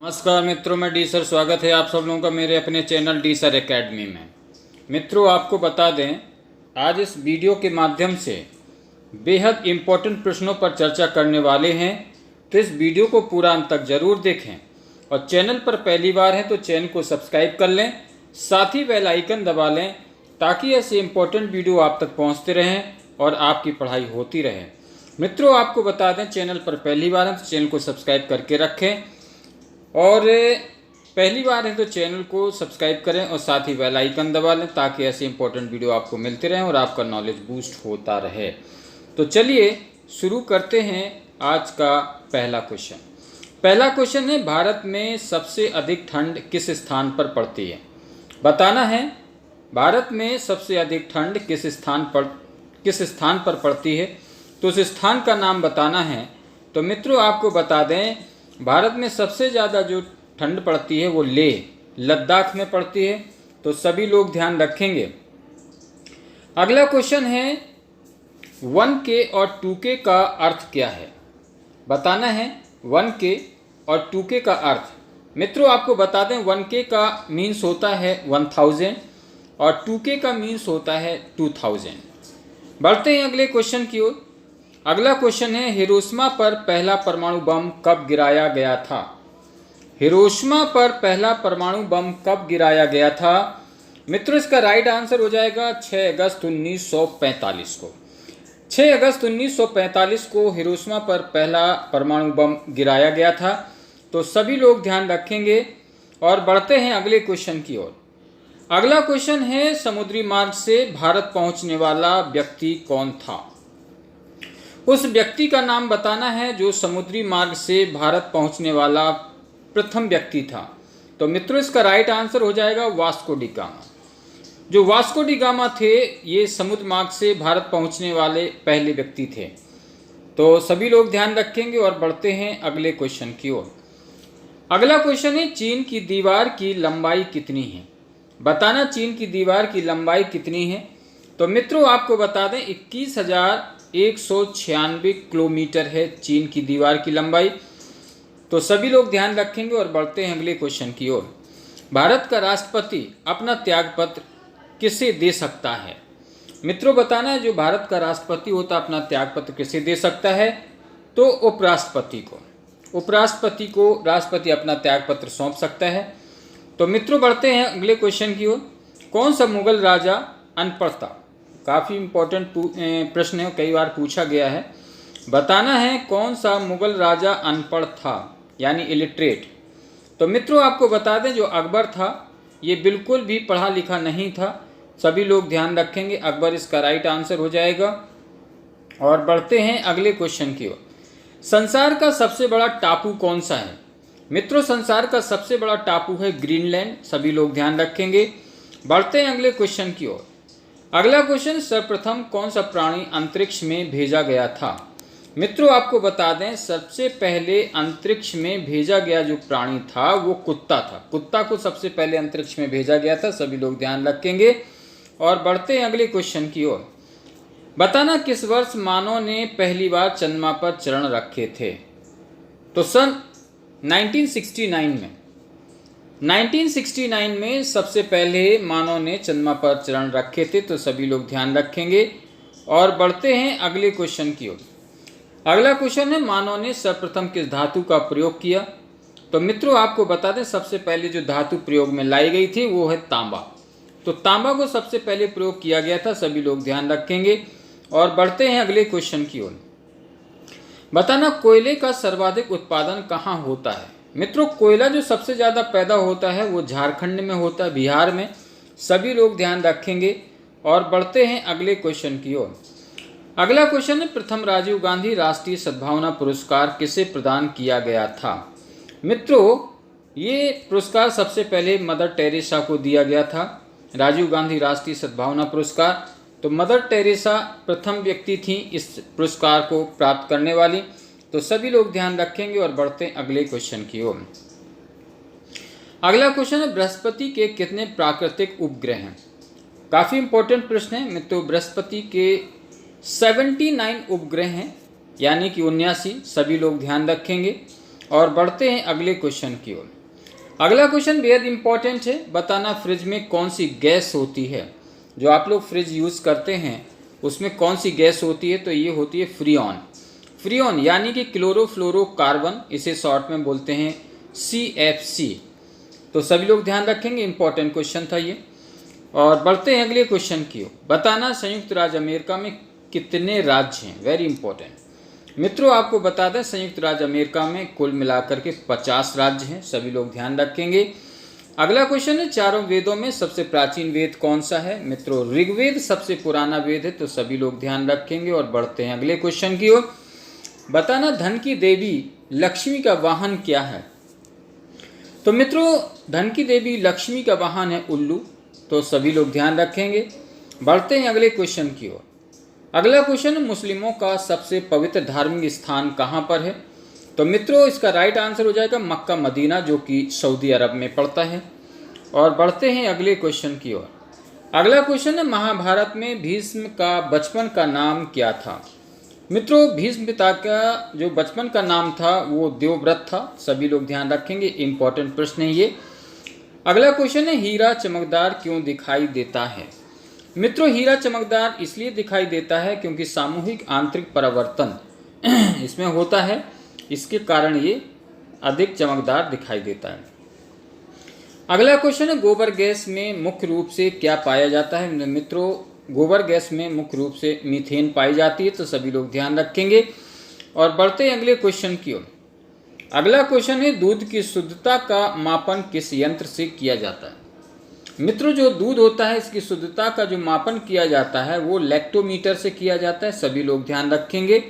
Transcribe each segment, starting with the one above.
नमस्कार मित्रों, मैं डी सर। स्वागत है आप सब लोगों का मेरे अपने चैनल डी सर एकेडमी में। मित्रों, आपको बता दें, आज इस वीडियो के माध्यम से बेहद इम्पोर्टेंट प्रश्नों पर चर्चा करने वाले हैं, तो इस वीडियो को पूरा अंत तक जरूर देखें। और चैनल पर पहली बार है तो चैनल को सब्सक्राइब कर लें, साथ ही बेल आइकन दबा लें ताकि ऐसे इम्पोर्टेंट वीडियो आप तक पहुँचते रहें और आपकी पढ़ाई होती रहे। मित्रों, आपको बता दें, चैनल पर पहली बार है तो चैनल को सब्सक्राइब करके रखें, और पहली बार है तो चैनल को सब्सक्राइब करें और साथ ही बेल आइकन दबा लें ताकि ऐसे इंपॉर्टेंट वीडियो आपको मिलते रहें और आपका नॉलेज बूस्ट होता रहे। तो चलिए शुरू करते हैं आज का पहला क्वेश्चन। पहला क्वेश्चन है, भारत में सबसे अधिक ठंड किस स्थान पर पड़ती है? बताना है, भारत में सबसे अधिक ठंड किस स्थान पर पड़ती है, तो उस स्थान का नाम बताना है। तो मित्रों, आपको बता दें, भारत में सबसे ज़्यादा जो ठंड पड़ती है वो लेह लद्दाख में पड़ती है, तो सभी लोग ध्यान रखेंगे। अगला क्वेश्चन है, 1K और 2K का अर्थ क्या है? बताना है 1K और 2K का अर्थ। मित्रों, आपको बता दें, 1K का मीन्स होता है 1000 और 2K का मीन्स होता है 2000। बढ़ते हैं अगले क्वेश्चन की ओर। अगला क्वेश्चन है, हिरोशिमा पर पहला परमाणु बम कब गिराया गया था? हिरोशिमा पर पहला परमाणु बम कब गिराया गया था? मित्रों, इसका राइट आंसर हो जाएगा 6 अगस्त 1945 को। 6 अगस्त 1945 को हिरोशिमा पर पहला परमाणु बम गिराया गया था, तो सभी लोग ध्यान रखेंगे। और बढ़ते हैं अगले क्वेश्चन की ओर। अगला क्वेश्चन है, समुद्री मार्ग से भारत पहुंचने वाला व्यक्ति कौन था? उस व्यक्ति का नाम बताना है जो समुद्री मार्ग से भारत पहुंचने वाला प्रथम व्यक्ति था। तो मित्रों, इसका राइट आंसर हो जाएगा वास्को डी गामा। जो वास्को डी गामा थे, ये समुद्र मार्ग से भारत पहुंचने वाले पहले व्यक्ति थे। तो सभी लोग ध्यान रखेंगे। और बढ़ते हैं अगले क्वेश्चन की ओर। अगला क्वेश्चन है, चीन की दीवार की लंबाई कितनी है? बताना, चीन की दीवार की लंबाई कितनी है? तो मित्रों, आपको बता दें, 21,196 किलोमीटर है चीन की दीवार की लंबाई। तो सभी लोग ध्यान रखेंगे। और बढ़ते हैं अगले क्वेश्चन की ओर। भारत का राष्ट्रपति अपना त्यागपत्र किसे दे सकता है? मित्रों, बताना है, जो भारत का राष्ट्रपति होता है अपना त्यागपत्र किसे दे सकता है? तो उपराष्ट्रपति को। उपराष्ट्रपति को राष्ट्रपति अपना त्यागपत्र सौंप सकता है। तो मित्रों, बढ़ते हैं अगले क्वेश्चन की ओर। कौन सा मुगल राजा अनपढ़ था? काफ़ी इंपॉर्टेंट प्रश्न है, कई बार पूछा गया है। बताना है, कौन सा मुगल राजा अनपढ़ था, यानी इलिटरेट? तो मित्रों, आपको बता दें, जो अकबर था ये बिल्कुल भी पढ़ा लिखा नहीं था। सभी लोग ध्यान रखेंगे, अकबर इसका राइट आंसर हो जाएगा। और बढ़ते हैं अगले क्वेश्चन की ओर। संसार का सबसे बड़ा टापू कौन सा है? मित्रों, संसार का सबसे बड़ा टापू है ग्रीनलैंड। सभी लोग ध्यान रखेंगे। बढ़ते हैं अगले क्वेश्चन की ओर। अगला क्वेश्चन, सर्वप्रथम कौन सा प्राणी अंतरिक्ष में भेजा गया था? मित्रों, आपको बता दें, सबसे पहले अंतरिक्ष में भेजा गया जो प्राणी था वो कुत्ता था। कुत्ता को सबसे पहले अंतरिक्ष में भेजा गया था। सभी लोग ध्यान रखेंगे। और बढ़ते हैं अगले क्वेश्चन की ओर। बताना, किस वर्ष मानव ने पहली बार चंद्रमा पर चरण रखे थे? तो सन 1969 में। 1969 में सबसे पहले मानव ने चंद्रमा पर चरण रखे थे। तो सभी लोग ध्यान रखेंगे। और बढ़ते हैं अगले क्वेश्चन की ओर। अगला क्वेश्चन है, मानव ने सर्वप्रथम किस धातु का प्रयोग किया? तो मित्रों, आपको बता दें, सबसे पहले जो धातु प्रयोग में लाई गई थी वो है तांबा। तो तांबा को सबसे पहले प्रयोग किया गया था। सभी लोग ध्यान रखेंगे। और बढ़ते हैं अगले क्वेश्चन की ओर। बताना, कोयले का सर्वाधिक उत्पादन कहाँ होता है? मित्रों, कोयला जो सबसे ज़्यादा पैदा होता है वो झारखंड में होता है, बिहार में। सभी लोग ध्यान रखेंगे। और बढ़ते हैं अगले क्वेश्चन की ओर। अगला क्वेश्चन है, प्रथम राजीव गांधी राष्ट्रीय सद्भावना पुरस्कार किसे प्रदान किया गया था? मित्रों, ये पुरस्कार सबसे पहले मदर टेरेसा को दिया गया था, राजीव गांधी राष्ट्रीय सद्भावना पुरस्कार। तो मदर टेरेसा प्रथम व्यक्ति थी इस पुरस्कार को प्राप्त करने वाली। तो सभी लोग ध्यान रखेंगे। और बढ़ते हैं अगले क्वेश्चन की ओर। अगला क्वेश्चन है, बृहस्पति के कितने प्राकृतिक उपग्रह हैं? काफ़ी इंपॉर्टेंट प्रश्न है मित्रों। बृहस्पति के 79 उपग्रह हैं, यानी कि 79। सभी लोग ध्यान रखेंगे। और बढ़ते हैं अगले क्वेश्चन की ओर। अगला क्वेश्चन बेहद इंपॉर्टेंट है। बताना फ्रिज में कौन सी गैस होती है। जो आप लोग फ्रिज यूज़ करते हैं उसमें कौन सी गैस होती है, तो ये होती है फ्रीऑन। फ्रीऑन यानी कि क्लोरोफ्लोरोकार्बन, इसे शॉर्ट में बोलते हैं CFC। तो सभी लोग ध्यान रखेंगे, इंपॉर्टेंट क्वेश्चन था ये। और बढ़ते हैं अगले क्वेश्चन की ओर। बताना संयुक्त राज्य अमेरिका में कितने राज्य हैं। वेरी इंपॉर्टेंट मित्रों, आपको बता दें संयुक्त राज्य अमेरिका में कुल मिलाकर के 50 राज्य हैं। सभी लोग ध्यान रखेंगे। अगला क्वेश्चन है चारों वेदों में सबसे प्राचीन वेद कौन सा है। मित्रों ऋग्वेद सबसे पुराना वेद है, तो सभी लोग ध्यान रखेंगे। और बढ़ते हैं अगले क्वेश्चन की ओर। बताना धन की देवी लक्ष्मी का वाहन क्या है। तो मित्रों धन की देवी लक्ष्मी का वाहन है उल्लू, तो सभी लोग ध्यान रखेंगे। बढ़ते हैं अगले क्वेश्चन की ओर। अगला क्वेश्चन मुस्लिमों का सबसे पवित्र धार्मिक स्थान कहाँ पर है। तो मित्रों इसका राइट आंसर हो जाएगा मक्का मदीना, जो कि सऊदी अरब में पड़ता है। और बढ़ते हैं अगले क्वेश्चन की ओर। अगला क्वेश्चन है महाभारत में भीष्म का बचपन का नाम क्या था। मित्रों भीष्म पिता का जो बचपन का नाम था वो देवव्रत था। सभी लोग ध्यान रखेंगे, इंपॉर्टेंट प्रश्न है ये। अगला क्वेश्चन है हीरा चमकदार क्यों दिखाई देता है। मित्रों हीरा चमकदार इसलिए दिखाई देता है क्योंकि सामूहिक आंतरिक परावर्तन इसमें होता है, इसके कारण ये अधिक चमकदार दिखाई देता है। अगला क्वेश्चन है गोबर गैस में मुख्य रूप से क्या पाया जाता है। मित्रों गोबर गैस में मुख्य रूप से मीथेन पाई जाती है, तो सभी लोग ध्यान रखेंगे। और बढ़ते हैं अगले क्वेश्चन की ओर। अगला क्वेश्चन है दूध की शुद्धता का मापन किस यंत्र से किया जाता है। मित्रों जो दूध होता है इसकी शुद्धता का जो मापन किया जाता है वो लैक्टोमीटर से किया जाता है। सभी लोग ध्यान रखेंगे।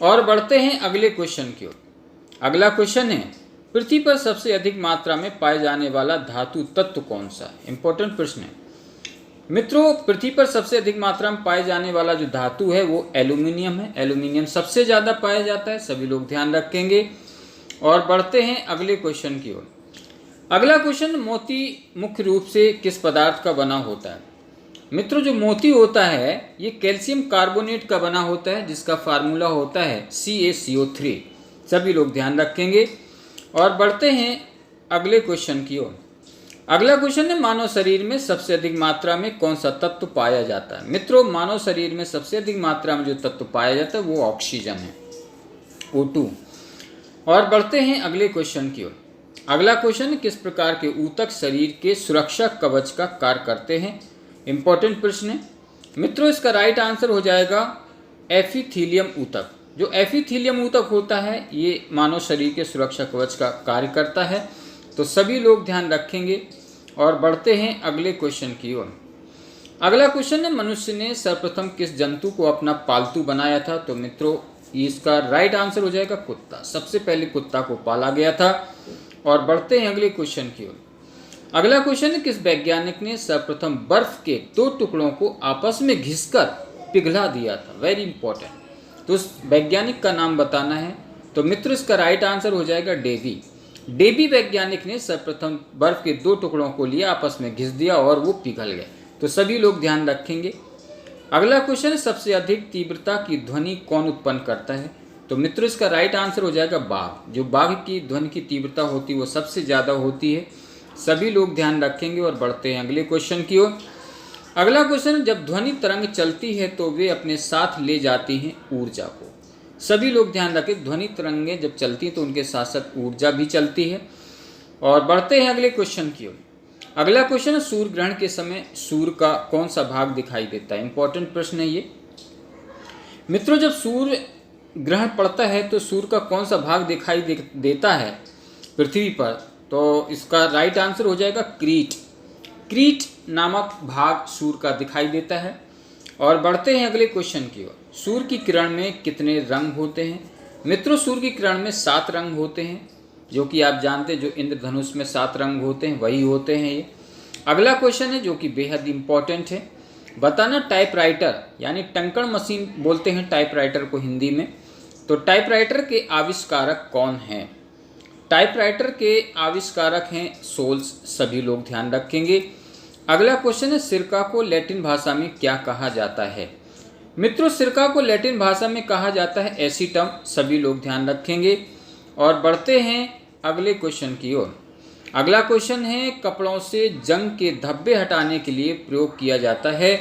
और बढ़ते हैं अगले क्वेश्चन की ओर। अगला क्वेश्चन है पृथ्वी पर सबसे अधिक मात्रा में पाए जाने वाला धातु तत्व कौन सा है। इंपॉर्टेंट प्रश्न है मित्रों। पृथ्वी पर सबसे अधिक मात्रा में पाए जाने वाला जो धातु है वो एल्यूमिनियम है। एल्यूमिनियम सबसे ज़्यादा पाया जाता है, सभी लोग ध्यान रखेंगे। और बढ़ते हैं अगले क्वेश्चन की ओर। अगला क्वेश्चन मोती मुख्य रूप से किस पदार्थ का बना होता है। मित्रों जो मोती होता है ये कैल्शियम कार्बोनेट का बना होता है, जिसका फार्मूला होता है CaCO3। सभी लोग ध्यान रखेंगे। और बढ़ते हैं अगले क्वेश्चन की ओर। अगला क्वेश्चन है मानव शरीर में सबसे अधिक मात्रा में कौन सा तत्व पाया जाता है। मित्रों मानव शरीर में सबसे अधिक मात्रा में जो तत्व पाया जाता है वो ऑक्सीजन है, O2। और बढ़ते हैं अगले क्वेश्चन की ओर। अगला क्वेश्चन किस प्रकार के ऊतक शरीर के सुरक्षा कवच का कार्य करते हैं। इंपॉर्टेंट प्रश्न है मित्रों। इसका राइट आंसर हो जाएगा एपिथेलियम ऊतक। जो एपिथेलियम ऊतक होता है ये मानव शरीर के सुरक्षा कवच का कार्य करता है, तो सभी लोग ध्यान रखेंगे। और बढ़ते हैं अगले क्वेश्चन की ओर। अगला क्वेश्चन है मनुष्य ने सर्वप्रथम किस जंतु को अपना पालतू बनाया था। तो मित्रों इसका राइट आंसर हो जाएगा कुत्ता। सबसे पहले कुत्ता को पाला गया था। और बढ़ते हैं अगले क्वेश्चन की ओर। अगला क्वेश्चन है किस वैज्ञानिक ने सर्वप्रथम बर्फ के 2 टुकड़ों को आपस में घिसकर पिघला दिया था। वेरी इंपॉर्टेंट, तो उस वैज्ञानिक का नाम बताना है। तो मित्र इसका राइट आंसर हो जाएगा डेवी। डेवी वैज्ञानिक ने सर्वप्रथम बर्फ के 2 टुकड़ों को लिया, आपस में घिस दिया और वो पिघल गए। तो सभी लोग ध्यान रखेंगे। अगला क्वेश्चन है सबसे अधिक तीव्रता की ध्वनि कौन उत्पन्न करता है। तो मित्रों इसका राइट आंसर हो जाएगा बाघ। जो बाघ की ध्वनि की तीव्रता होती है वो सबसे ज़्यादा होती है। सभी लोग ध्यान रखेंगे। और बढ़ते हैं अगले क्वेश्चन की ओर। अगला क्वेश्चन जब ध्वनि तरंग चलती है तो वे अपने साथ ले जाती हैं ऊर्जा को। सभी लोग ध्यान रखें, ध्वनि तरंगें जब चलती हैं तो उनके साथ साथ ऊर्जा भी चलती है। और बढ़ते हैं अगले क्वेश्चन की ओर। अगला क्वेश्चन है सूर्य ग्रहण के समय सूर्य का कौन सा भाग दिखाई देता है। इंपॉर्टेंट प्रश्न है ये मित्रों। जब सूर्य ग्रहण पड़ता है तो सूर्य का कौन सा भाग दिखाई देता है पृथ्वी पर। तो इसका राइट आंसर हो जाएगा क्रीट। क्रीट नामक भाग सूर्य का दिखाई देता है। और बढ़ते हैं अगले क्वेश्चन की ओर। सूर्य की किरण में कितने रंग होते हैं। मित्रों सूर्य की किरण में 7 रंग होते हैं, जो कि आप जानते हैं जो इंद्रधनुष में 7 रंग होते हैं वही होते हैं ये। अगला क्वेश्चन है जो कि बेहद इंपॉर्टेंट है। बताना टाइपराइटर यानी टंकण मशीन बोलते हैं टाइपराइटर को हिंदी में। तो टाइपराइटर के आविष्कारक कौन हैं। टाइपराइटर के आविष्कारक हैं सोल्स। सभी लोग ध्यान रखेंगे। अगला क्वेश्चन है सिरका को लैटिन भाषा में क्या कहा जाता है। मित्रों सिरका को लैटिन भाषा में कहा जाता है एसीटम। सभी लोग ध्यान रखेंगे। और बढ़ते हैं अगले क्वेश्चन की ओर। अगला क्वेश्चन है, कपड़ों से जंग के धब्बे हटाने के लिए प्रयोग किया जाता है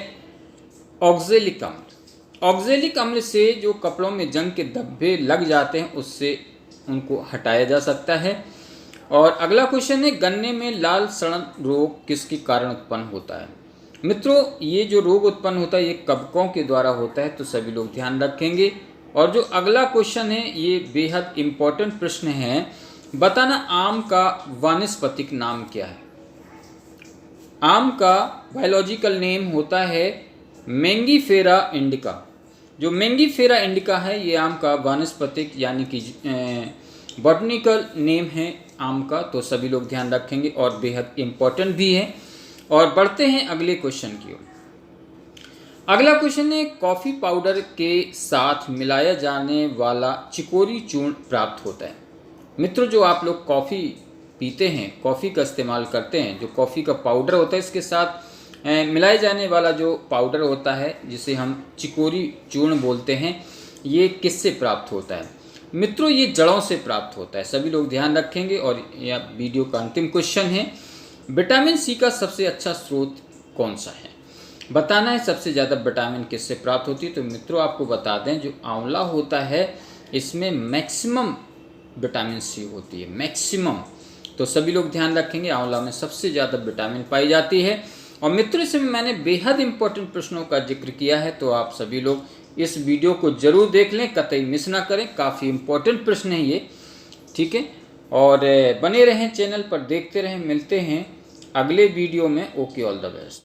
ऑक्जेलिक अम्ल। ऑक्जेलिक अम्ल से जो कपड़ों में जंग के धब्बे लग जाते हैं उससे उनको हटाया जा सकता है। और अगला क्वेश्चन है, गन्ने में लाल सड़न रोग किसके कारण उत्पन्न होता है। मित्रों, ये जो रोग उत्पन्न होता है ये कवकों के द्वारा होता है, तो सभी लोग ध्यान रखेंगे। और जो अगला क्वेश्चन है ये बेहद इम्पोर्टेंट प्रश्न है, बताना आम का वानस्पतिक नाम क्या है। आम का बायोलॉजिकल नेम होता है मैंगीफेरा इंडिका। जो मैंगीफेरा इंडिका है ये आम का वानस्पतिक यानी कि बॉटनिकल नेम है आम का, तो सभी लोग ध्यान रखेंगे और बेहद इम्पोर्टेंट भी है। और बढ़ते हैं अगले क्वेश्चन की ओर। अगला क्वेश्चन है, कॉफ़ी पाउडर के साथ मिलाया जाने वाला चिकोरी चूर्ण प्राप्त होता है। मित्रों, जो आप लोग कॉफ़ी पीते हैं, कॉफ़ी का इस्तेमाल करते हैं, जो कॉफ़ी का पाउडर होता है इसके साथ मिलाए जाने वाला जो पाउडर होता है जिसे हम चिकोरी चूर्ण बोलते हैं, ये किससे प्राप्त होता है। मित्रों, ये जड़ों से प्राप्त होता है, सभी लोग ध्यान रखेंगे। और यह वीडियो का अंतिम क्वेश्चन है, विटामिन सी का सबसे अच्छा स्रोत कौन सा है। बताना है सबसे ज़्यादा विटामिन किससे प्राप्त होती है। तो मित्रों, आपको बता दें, जो आंवला होता है इसमें मैक्सिमम विटामिन सी होती है, मैक्सिमम। तो सभी लोग ध्यान रखेंगे, आंवला में सबसे ज़्यादा विटामिन पाई जाती है। और मित्रों, इसमें मैंने बेहद इंपॉर्टेंट प्रश्नों का जिक्र किया है, तो आप सभी लोग इस वीडियो को जरूर देख लें, कतई मिस ना करें। काफ़ी इंपॉर्टेंट प्रश्न है ये, ठीक है। और बने रहें चैनल पर, देखते रहें। मिलते हैं अगले वीडियो में। Okay, all the best.